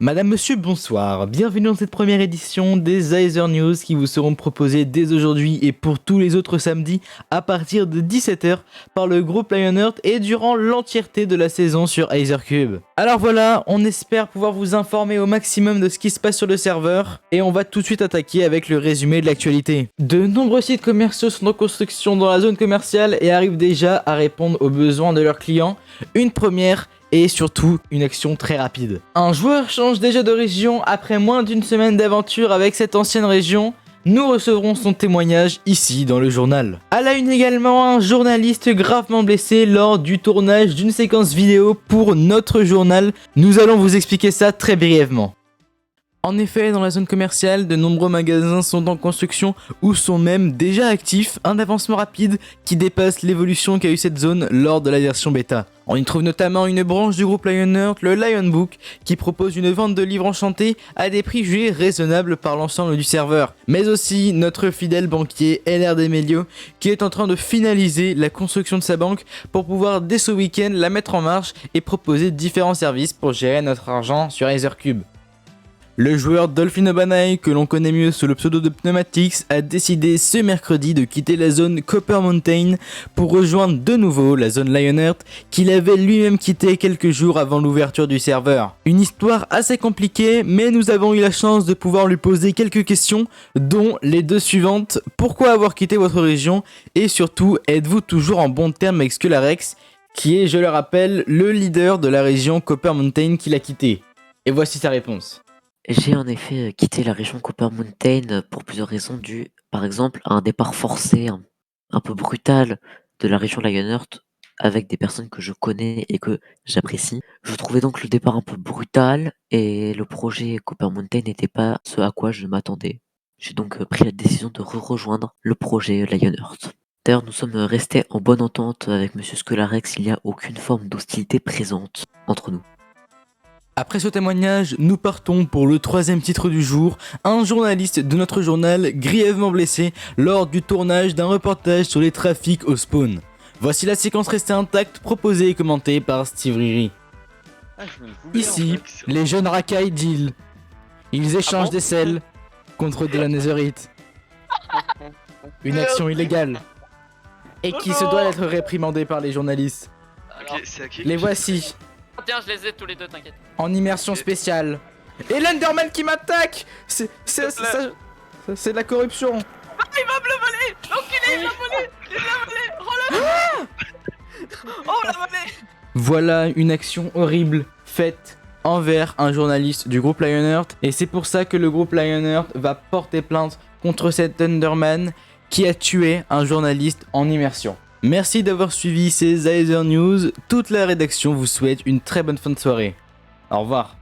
Madame, monsieur, bonsoir. Bienvenue dans cette première édition des Aether News qui vous seront proposées dès aujourd'hui et pour tous les autres samedis à partir de 17h par le groupe Lionheart et durant l'entièreté de la saison sur Aethercube. Alors voilà, on espère pouvoir vous informer au maximum de ce qui se passe sur le serveur et on va tout de suite attaquer avec le résumé de l'actualité. De nombreux sites commerciaux sont en construction dans la zone commerciale et arrivent déjà à répondre aux besoins de leurs clients. Une première et surtout une action très rapide. Un joueur change déjà de région après moins d'une semaine d'aventure avec cette ancienne région. Nous recevrons son témoignage ici dans le journal. À la une également, un journaliste gravement blessé lors du tournage d'une séquence vidéo pour notre journal. Nous allons vous expliquer ça très brièvement. En effet, dans la zone commerciale, de nombreux magasins sont en construction ou sont même déjà actifs, un avancement rapide qui dépasse l'évolution qu'a eu cette zone lors de la version bêta. On y trouve notamment une branche du groupe Lionheart, le Lion Book, qui propose une vente de livres enchantés à des prix jugés raisonnables par l'ensemble du serveur. Mais aussi notre fidèle banquier LR Demelio, qui est en train de finaliser la construction de sa banque pour pouvoir dès ce week-end la mettre en marche et proposer différents services pour gérer notre argent sur Aethercube. Le joueur Dolphin Obanai, que l'on connaît mieux sous le pseudo de Pneumatics, a décidé ce mercredi de quitter la zone Copper Mountain pour rejoindre de nouveau la zone Lionheart qu'il avait lui-même quitté quelques jours avant l'ouverture du serveur. Une histoire assez compliquée, mais nous avons eu la chance de pouvoir lui poser quelques questions, dont les deux suivantes. Pourquoi avoir quitté votre région? Et surtout, êtes-vous toujours en bon terme avec Skularex, qui est, je le rappelle, le leader de la région Copper Mountain qu'il a quitté? Et voici sa réponse. J'ai en effet quitté la région Copper Mountain pour plusieurs raisons dues, par exemple, à un départ forcé, un peu brutal de la région Lionheart avec des personnes que je connais et que j'apprécie. Je trouvais donc le départ un peu brutal et le projet Copper Mountain n'était pas ce à quoi je m'attendais. J'ai donc pris la décision de rejoindre le projet Lionheart. D'ailleurs, nous sommes restés en bonne entente avec Monsieur Skularex, il n'y a aucune forme d'hostilité présente entre nous. Après ce témoignage, nous partons pour le troisième titre du jour, un journaliste de notre journal grièvement blessé lors du tournage d'un reportage sur les trafics au spawn. Voici la séquence restée intacte proposée et commentée par Steve Riri. Ici, les jeunes racailles deal. Ils échangent des selles contre de la netherite. Une action illégale. Et qui se doit être réprimandée par les journalistes. Ok, c'est à qui? Les voici. Tiens, je les ai tous les deux, t'inquiète. En immersion spéciale. Et l'Enderman qui m'attaque! C'est de la corruption. Ah, il va me le voler! L'enculé, il l'a volé! Il l'a volé! Oh, oh, l'a volé! Voilà une action horrible faite envers un journaliste du groupe Lionheart. Et c'est pour ça que le groupe Lionheart va porter plainte contre cet Enderman qui a tué un journaliste en immersion. Merci d'avoir suivi ces Aether News. Toute la rédaction vous souhaite une très bonne fin de soirée. Au revoir.